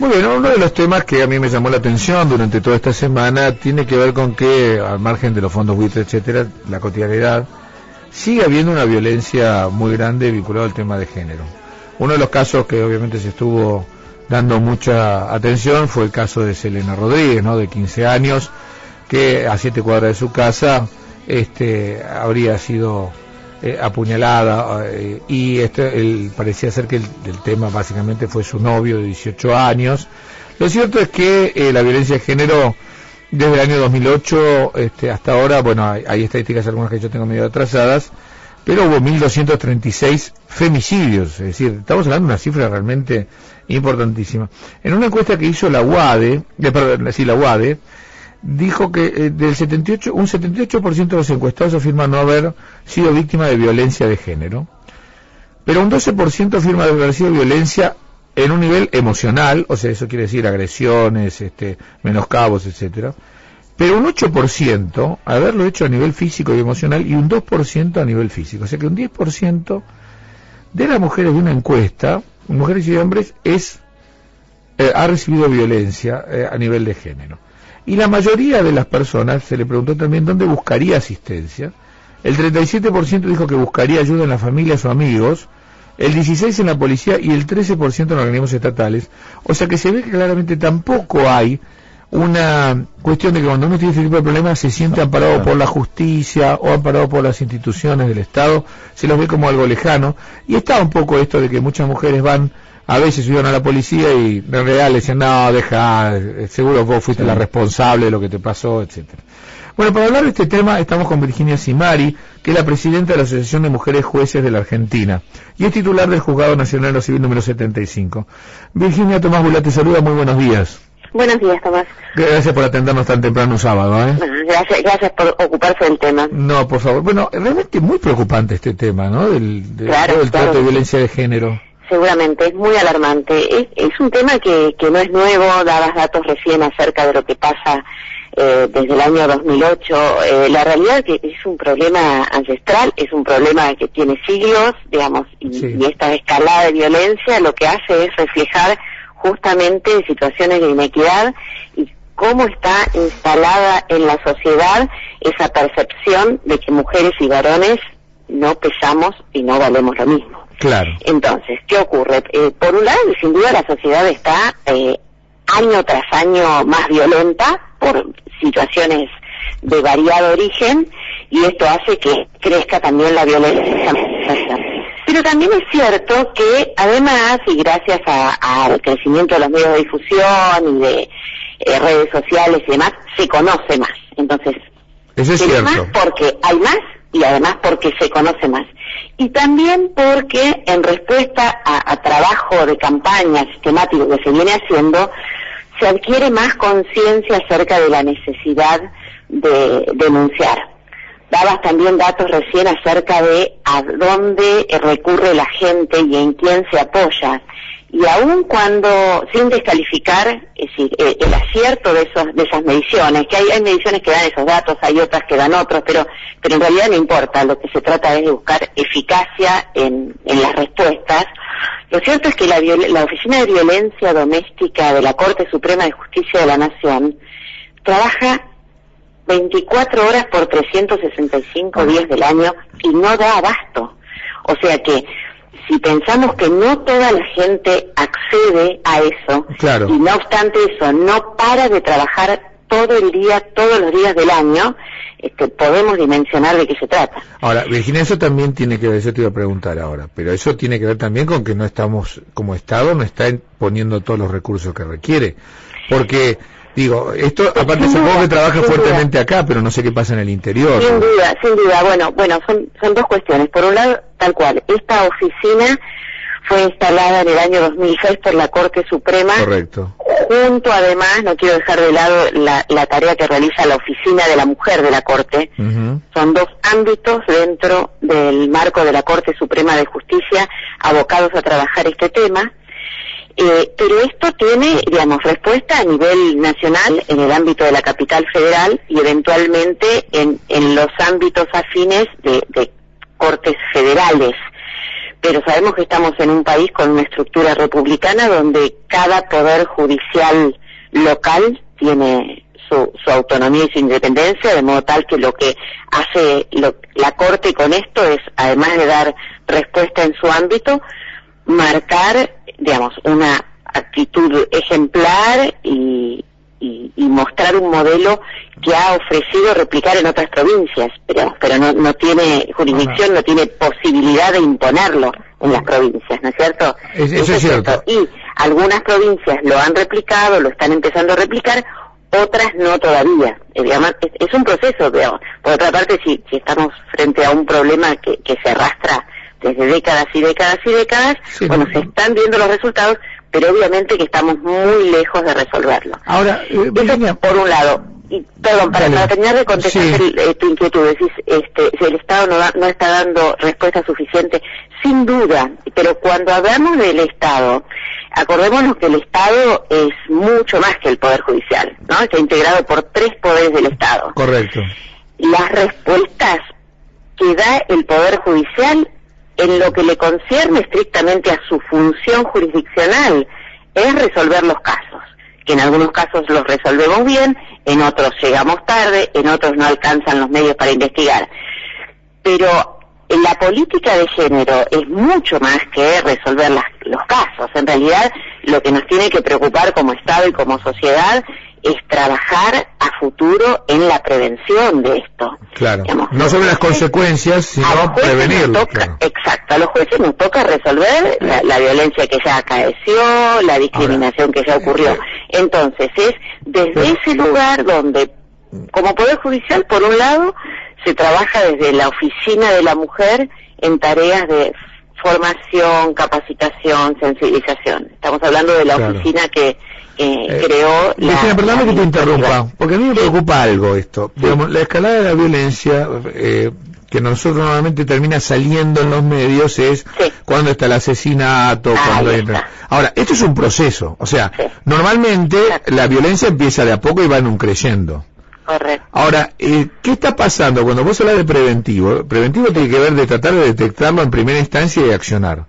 Muy bien, uno de los temas que a mí me llamó la atención durante toda esta semana tiene que ver con que, al margen de los fondos buitre, etcétera, la cotidianidad, sigue habiendo una violencia muy grande vinculada al tema de género. Uno de los casos que obviamente se estuvo dando mucha atención fue el caso de Selena Rodríguez, ¿no?, de 15 años, que a 7 cuadras de su casa habría sido apuñalada, y parecía ser que el tema básicamente fue su novio de 18 años. Lo cierto es que la violencia de género desde el año 2008 hasta ahora, bueno, hay estadísticas algunas que yo tengo medio atrasadas, pero hubo 1.236 femicidios, es decir, estamos hablando de una cifra realmente importantísima. En una encuesta que hizo la UADE, dijo que un 78% de los encuestados afirman no haber sido víctima de violencia de género, pero un 12% afirma haber sido violencia en un nivel emocional, o sea, eso quiere decir agresiones, menoscabos, etcétera, pero un 8% haberlo hecho a nivel físico y emocional, y un 2% a nivel físico, o sea que un 10% de las mujeres de una encuesta, mujeres y hombres, ha recibido violencia a nivel de género. Y la mayoría de las personas se le preguntó también dónde buscaría asistencia. El 37% dijo que buscaría ayuda en las familias o amigos, el 16% en la policía y el 13% en organismos estatales. O sea que se ve que claramente tampoco hay una cuestión de que cuando uno tiene este tipo de problemas se siente amparado por la justicia o amparado por las instituciones del Estado, se los ve como algo lejano. Y está un poco esto de que muchas mujeres a veces iban a la policía y en realidad le decían, no, deja, seguro vos fuiste la responsable de lo que te pasó, etcétera. Bueno, para hablar de este tema estamos con Virginia Simari, que es la presidenta de la Asociación de Mujeres Jueces de la Argentina y es titular del Juzgado Nacional de lo Civil número 75. Virginia, Tomás Bula te saluda, muy buenos días. Buenos días, Tomás. Gracias por atendernos tan temprano un sábado, Gracias por ocuparse del tema. No, por favor. Bueno, realmente muy preocupante este tema, ¿no? Del trato de violencia de género. Seguramente, es muy alarmante. Es un tema que no es nuevo, dabas datos recién acerca de lo que pasa desde el año 2008. La realidad es que es un problema ancestral, es un problema que tiene siglos, digamos, y esta escalada de violencia lo que hace es reflejar justamente situaciones de inequidad y cómo está instalada en la sociedad esa percepción de que mujeres y varones no pesamos y no valemos lo mismo. Claro. Entonces, ¿qué ocurre? Por un lado, sin duda la sociedad está año tras año más violenta por situaciones de variado origen, y esto hace que crezca también la violencia. Pero también es cierto que además, y gracias al crecimiento de los medios de difusión y de redes sociales y demás, se conoce más. Entonces, eso es cierto. Más porque hay más y además porque se conoce más. Y también porque en respuesta a trabajo de campaña sistemático que se viene haciendo, se adquiere más conciencia acerca de la necesidad de denunciar. Dabas también datos recién acerca de a dónde recurre la gente y en quién se apoya. Y aun cuando, sin descalificar, es decir, el acierto de esas mediciones, que hay mediciones que dan esos datos, hay otras que dan otros, pero en realidad no importa, lo que se trata es de buscar eficacia en las respuestas. Lo cierto es que la Oficina de Violencia Doméstica de la Corte Suprema de Justicia de la Nación trabaja 24 horas por 365 días del año y no da abasto. O sea que si pensamos que no toda la gente accede a eso, claro, y no obstante eso no para de trabajar todo el día, todos los días del año, podemos dimensionar de qué se trata. Ahora, Virginia, eso también tiene que ver, yo te iba a preguntar ahora, pero eso tiene que ver también con que no estamos, como Estado, no está poniendo todos los recursos que requiere, porque digo, esto aparte supongo que trabaja fuertemente acá, pero no sé qué pasa en el interior. Sin duda. Bueno, son dos cuestiones. Por un lado, tal cual, esta oficina fue instalada en el año 2006 por la Corte Suprema. Correcto. Junto, además, no quiero dejar de lado la tarea que realiza la Oficina de la Mujer de la Corte. Uh-huh. Son dos ámbitos dentro del marco de la Corte Suprema de Justicia abocados a trabajar este tema. Pero esto tiene, digamos, respuesta a nivel nacional, en el ámbito de la capital federal y eventualmente en los ámbitos afines de cortes federales. pero sabemos que estamos en un país con una estructura republicana donde cada poder judicial local tiene su autonomía y su independencia, de modo tal que lo que hace la Corte con esto es, además de dar respuesta en su ámbito, marcar, digamos, una actitud ejemplar y mostrar un modelo que ha ofrecido replicar en otras provincias, pero no tiene jurisdicción, no tiene posibilidad de imponerlo en las provincias, ¿no es cierto? Eso es cierto. Y algunas provincias lo han replicado, lo están empezando a replicar, otras no todavía. Digamos, es un proceso, digamos. Por otra parte, si estamos frente a un problema que se arrastra desde décadas y décadas y décadas, sí, bueno, se están viendo los resultados, pero obviamente que estamos muy lejos de resolverlo. Ahora, eso por un lado. Y, perdón, para terminar de contestar tu inquietud, decís, si el Estado no está dando respuesta suficiente, sin duda, pero cuando hablamos del Estado, acordémonos que el Estado es mucho más que el Poder Judicial, ¿no? Está integrado por 3 poderes del Estado. Correcto. Las respuestas que da el Poder Judicial en lo que le concierne estrictamente a su función jurisdiccional es resolver los casos, que en algunos casos los resolvemos bien, en otros llegamos tarde, en otros no alcanzan los medios para investigar. Pero la política de género es mucho más que resolver los casos. En realidad, lo que nos tiene que preocupar como Estado y como sociedad es trabajar a futuro en la prevención de esto. Claro, digamos, no sobre las consecuencias, sino prevenirlo. Claro. Exacto, a los jueces nos toca resolver la violencia que ya acaeció, la discriminación que ya ocurrió. Entonces es desde ese lugar donde, como Poder Judicial, por un lado, se trabaja desde la oficina de la mujer en tareas de formación, capacitación, sensibilización. Estamos hablando de la oficina que creó Virginia, perdóname que te interrumpa, porque a mí me preocupa algo esto. Digamos, la escalada de la violencia que nosotros normalmente termina saliendo en los medios es cuando está el asesinato, cuando Ahora, esto es un proceso, o sea, normalmente la violencia empieza de a poco y va en un creyendo. Correcto. Ahora, ¿qué está pasando cuando vos hablas de preventivo? Preventivo tiene que ver de tratar de detectarlo en primera instancia y accionar.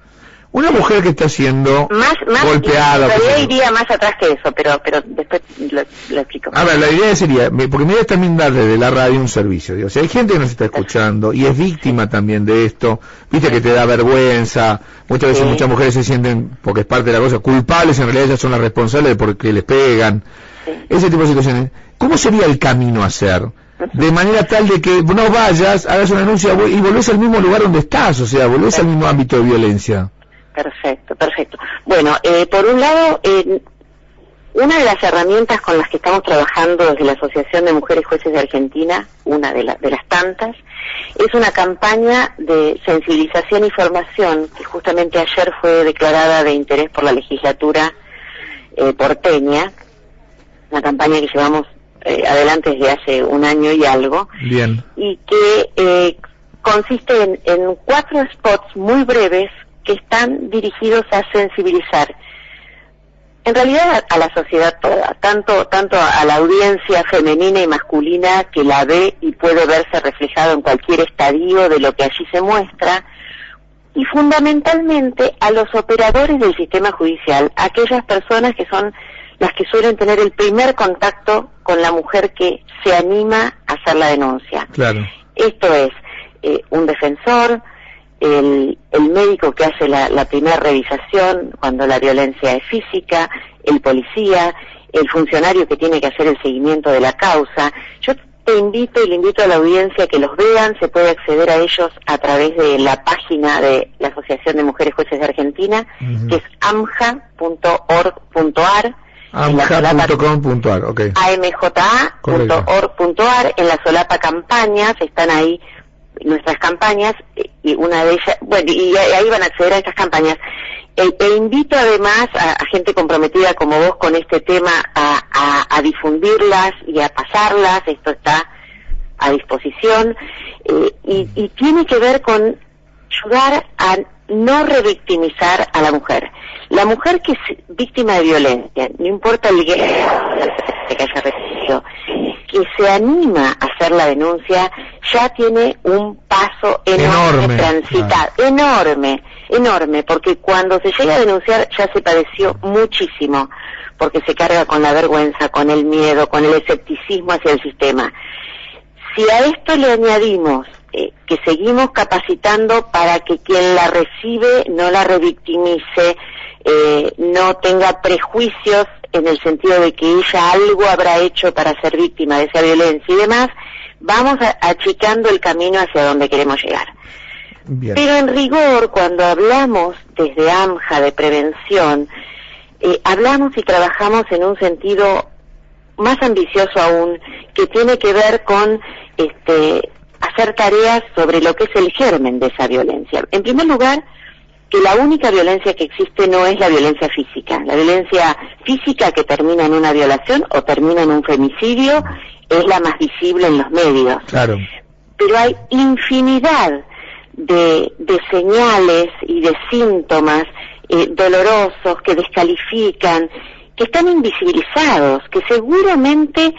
Una mujer que está siendo golpeada... Todavía iría más atrás que eso, pero después lo explico. A ver, la idea sería, porque mi idea es también dar desde la radio un servicio. Digo, si hay gente que nos está escuchando y es víctima también de esto, viste que te da vergüenza, muchas veces muchas mujeres se sienten, porque es parte de la cosa, culpables, en realidad ellas son las responsables de porque les pegan, ese tipo de situaciones. ¿Cómo sería el camino a hacer? De manera tal de que no vayas, hagas una denuncia y volvés al mismo lugar donde estás, o sea, volvés al mismo ámbito de violencia. Perfecto. Bueno, por un lado, una de las herramientas con las que estamos trabajando desde la Asociación de Mujeres Jueces de Argentina, una de las tantas, es una campaña de sensibilización y formación que justamente ayer fue declarada de interés por la legislatura porteña, una campaña que llevamos adelante desde hace un año y algo. Bien. Y que consiste en 4 spots muy breves que están dirigidos a sensibilizar, en realidad a la sociedad toda, tanto a la audiencia femenina y masculina que la ve y puede verse reflejado en cualquier estadio de lo que allí se muestra, y fundamentalmente a los operadores del sistema judicial, aquellas personas que son las que suelen tener el primer contacto con la mujer que se anima a hacer la denuncia. Claro. Esto es un defensor, el médico que hace la primera revisación cuando la violencia es física, el policía, el funcionario que tiene que hacer el seguimiento de la causa. Yo te invito y le invito a la audiencia que los vean, se puede acceder a ellos a través de la página de la Asociación de Mujeres Jueces de Argentina, que es amja.org.ar. amja.com.ar, ok. amja.org.ar, en la solapa campañas, están ahí nuestras campañas, y una de ellas, bueno, y ahí van a acceder a estas campañas. E invito además a gente comprometida como vos con este tema a difundirlas y a pasarlas. Esto está a disposición, y tiene que ver con ayudar a no revictimizar a la mujer. La mujer que es víctima de violencia, no importa el que haya recibido, que se anima a hacer la denuncia, ya tiene un paso enorme transitado, enorme. enorme, porque cuando se llega a denunciar ya se padeció muchísimo, porque se carga con la vergüenza, con el miedo, con el escepticismo hacia el sistema. Si a esto le añadimos que seguimos capacitando para que quien la recibe no la revictimice, no tenga prejuicios en el sentido de que ella algo habrá hecho para ser víctima de esa violencia y demás, vamos achicando el camino hacia donde queremos llegar. Bien. Pero en rigor, cuando hablamos desde AMJA de prevención, hablamos y trabajamos en un sentido más ambicioso aún, que tiene que ver con hacer tareas sobre lo que es el germen de esa violencia. En primer lugar, que la única violencia que existe no es la violencia física. La violencia física que termina en una violación o termina en un femicidio es la más visible en los medios. Claro. Pero hay infinidad de señales y de síntomas dolorosos que descalifican, que están invisibilizados, que seguramente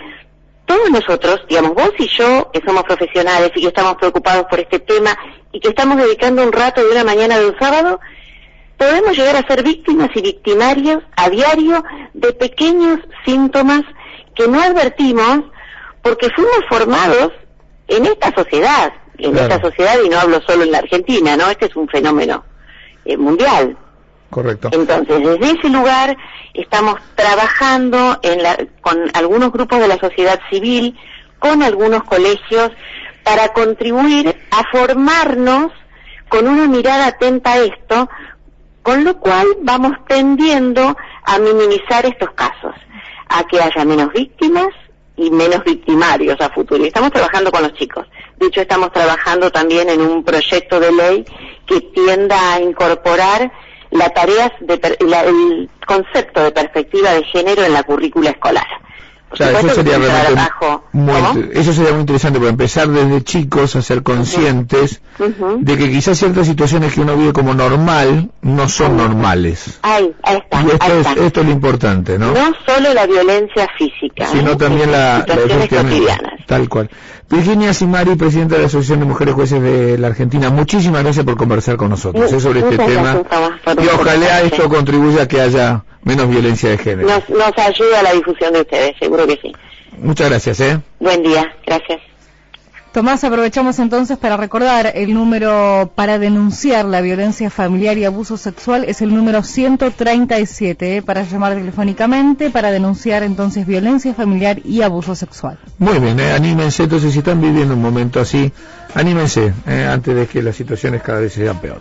todos nosotros, digamos, vos y yo, que somos profesionales y que estamos preocupados por este tema y que estamos dedicando un rato de una mañana de un sábado, podemos llegar a ser víctimas y victimarios a diario de pequeños síntomas que no advertimos porque fuimos formados en esta sociedad, esta sociedad, y no hablo solo en la Argentina, ¿no? Este es un fenómeno mundial. Correcto. Entonces, desde ese lugar estamos trabajando con algunos grupos de la sociedad civil, con algunos colegios, para contribuir a formarnos con una mirada atenta a esto, con lo cual vamos tendiendo a minimizar estos casos, a que haya menos víctimas y menos victimarios a futuro. Y estamos trabajando con los chicos. De hecho, estamos trabajando también en un proyecto de ley que tienda a incorporar las tareas el concepto de perspectiva de género en la currícula escolar. Claro, eso sería eso sería muy interesante, para empezar desde chicos a ser conscientes de que quizás ciertas situaciones que uno vive como normal no son normales. Ahí está. Y esto es lo importante, ¿no? No solo la violencia física, sino también la situaciones cotidianas. Tal cual. Virginia Simari, presidenta de la Asociación de Mujeres Jueces de la Argentina, muchísimas gracias por conversar con nosotros sobre este tema. Y ojalá esto contribuya a que haya menos violencia de género. Nos ayuda a la difusión de ustedes, seguro que sí. Muchas gracias, Buen día, gracias. Tomás, aprovechamos entonces para recordar el número para denunciar la violencia familiar y abuso sexual, es el número 137, para llamar telefónicamente, para denunciar entonces violencia familiar y abuso sexual. Muy bien, anímense, entonces si están viviendo un momento así, anímense, antes de que las situaciones cada vez sean peor.